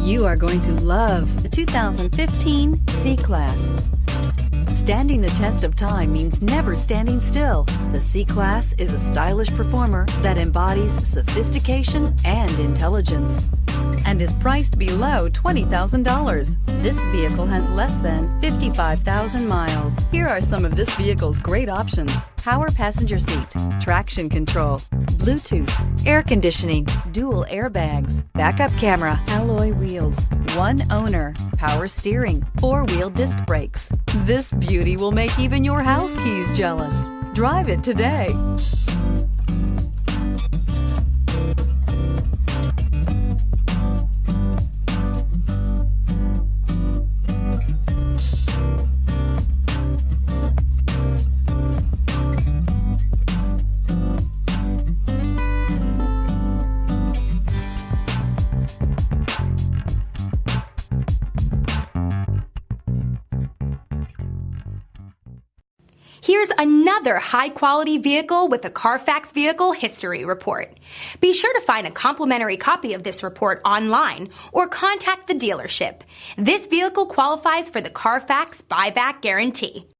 You are going to love the 2015 C-Class. Standing the test of time means never standing still. The C-Class is a stylish performer that embodies sophistication and intelligence and is priced below $20,000. This vehicle has less than 55,000 miles. Here are some of this vehicle's great options: power passenger seat, traction control, Bluetooth, air conditioning, dual airbags, backup camera, alloy wheels, one owner, power steering, four-wheel disc brakes. This beauty will make even your house keys jealous. Drive it today. Here's another high-quality vehicle with a CARFAX Vehicle History Report. Be sure to find a complimentary copy of this report online or contact the dealership. This vehicle qualifies for the CARFAX Buyback Guarantee.